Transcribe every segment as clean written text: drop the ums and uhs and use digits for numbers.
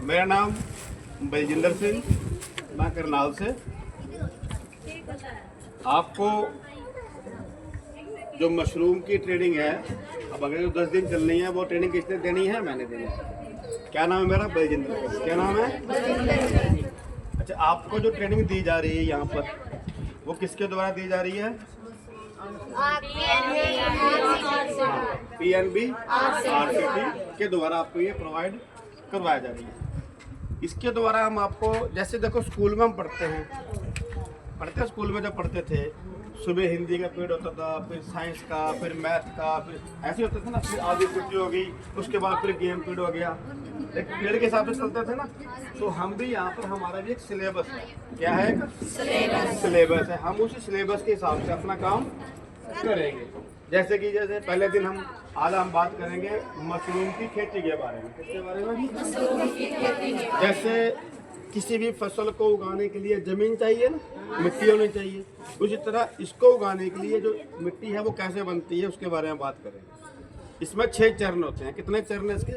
मेरा नाम बलजिंदर सिंह, मैं करनाल से। आपको जो मशरूम की ट्रेनिंग है, अब अगर 10 दिन चलनी है, वो ट्रेनिंग किसने देनी है? मैंने देनी है। क्या नाम है मेरा? बलजिंदर सिंह। क्या नाम है? अच्छा, आपको जो ट्रेनिंग दी जा रही है यहाँ पर, वो किसके द्वारा दी जा रही है? PNB RCT के द्वारा आपको ये प्रोवाइड करवाया जा रही है। इसके द्वारा हम आपको, जैसे देखो स्कूल में हम पढ़ते स्कूल में जब पढ़ते थे, सुबह हिंदी का पीरियड होता था, फिर साइंस का, फिर मैथ का, फिर ऐसे होता था ना, फिर आधी छुट्टी हो गई, उसके बाद फिर गेम पीरियड हो गया, एक पीरियड के हिसाब से चलते थे ना। तो हम भी यहाँ पर, हमारा भी एक सिलेबस है। क्या है? एक सिलेबस है। हम उसी सिलेबस के हिसाब से अपना काम करेंगे। जैसे पहले दिन आज हम बात करेंगे मशरूम की खेती के बारे में। किसके बारे में? जैसे किसी भी फसल को उगाने के लिए जमीन चाहिए ना, मिट्टी होनी चाहिए। उसी तरह इसको उगाने के लिए जो मिट्टी है वो कैसे बनती है, उसके बारे में बात करेंगे। इसमें 6 चरण होते हैं। कितने चरण है इसके?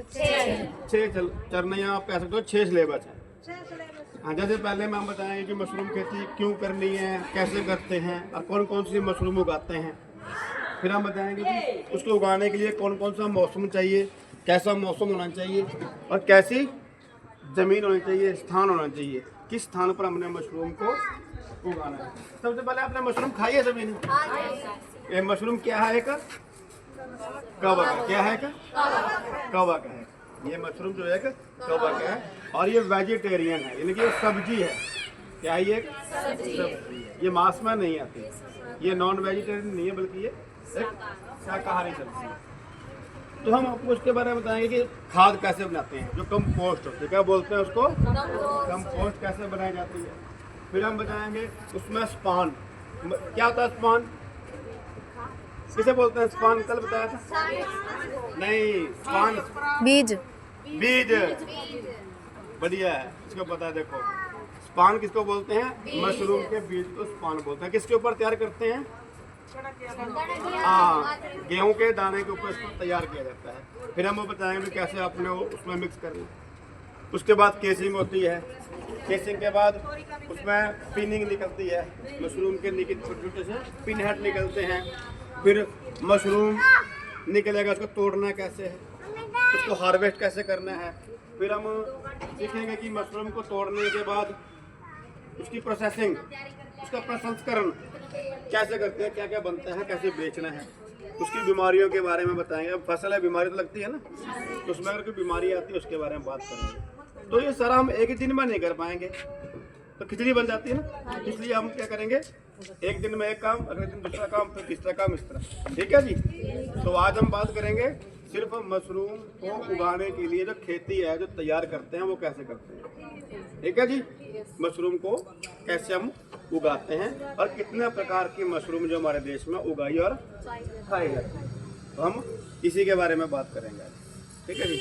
6 चरण, या आप कह सकते हो 6 सिलेबस है। हाँ, जैसे पहले में हम बताएंगे कि मशरूम खेती क्यों करनी है, कैसे करते हैं, और कौन कौन सी मशरूम उगाते हैं। फिर हम बताएंगे कि उसको उगाने के लिए कौन कौन सा मौसम चाहिए, कैसा मौसम होना चाहिए, और कैसी ज़मीन होनी चाहिए, स्थान होना चाहिए, किस स्थान पर हमने मशरूम को उगाना है। सबसे पहले आपने मशरूम खाई है सभी ने? ये मशरूम क्या है? एक कवक। क्या है? कवक है। ये मशरूम जो है कवक है, और ये वेजिटेरियन है, यानी कि ये सब्जी है। क्या है? ये सब्जी है। ये मांस में नहीं आती, ये नॉन वेजिटेरियन नहीं है, बल्कि ये शाकाहारी सब्जी है। तो हम आपको उसके बारे में बताएंगे कि खाद कैसे बनाते हैं, जो कंपोस्ट होती है। क्या बोलते हैं उसको? कंपोस्ट कैसे बनाई जाती है। फिर हम बताएंगे उसमें स्पान। क्या होता है स्पान? किसे बोलते हैं स्पान? कल बताया था नहीं? स्पान बीज। बढ़िया है, इसको पता है। देखो, स्पान किसको बोलते हैं? मशरूम के बीज को स्पान बोलते हैं। किसके ऊपर तैयार करते हैं? हाँ, गेहूं के दाने के ऊपर इसको तैयार किया जाता है। फिर हम वो बताएंगे कैसे आपने वो उसमें मिक्स करना है। उसके बाद केसिंग होती है। केसिंग के बाद उसमें पिनिंग निकलती है, मशरूम के छोटे छोटे से पिन हेड निकलते हैं। फिर मशरूम निकलेगा, उसको तोड़ना कैसे है, उसको हार्वेस्ट कैसे करना है। फिर हम सीखेंगे कि मशरूम को तोड़ने के बाद उसकी प्रोसेसिंग, उसका प्रसंस्करण कैसे करते हैं, क्या क्या बनता है, कैसे बेचना है। उसकी बीमारियों के बारे में बताएंगे। अब फसल है, बीमारी तो लगती है ना, तो उसमें अगर कोई बीमारी आती है उसके बारे में बात करेंगे। तो ये सारा हम एक ही दिन में नहीं कर पाएंगे, तो खिचड़ी बन जाती है ना। इसलिए हम क्या करेंगे, एक दिन में एक काम, अगले दिन दूसरा काम, फिर तीसरा काम, इस तरह। ठीक है जी। तो आज हम बात करेंगे सिर्फ मशरूम को उगाने के लिए जो खेती है, जो तैयार करते हैं, वो कैसे करते हैं। ठीक है जी। मशरूम को कैसे हम उगाते हैं, और कितने प्रकार की मशरूम जो हमारे देश में उगाई और खाई जाती है, तो हम इसी के बारे में बात करेंगे। ठीक है जी।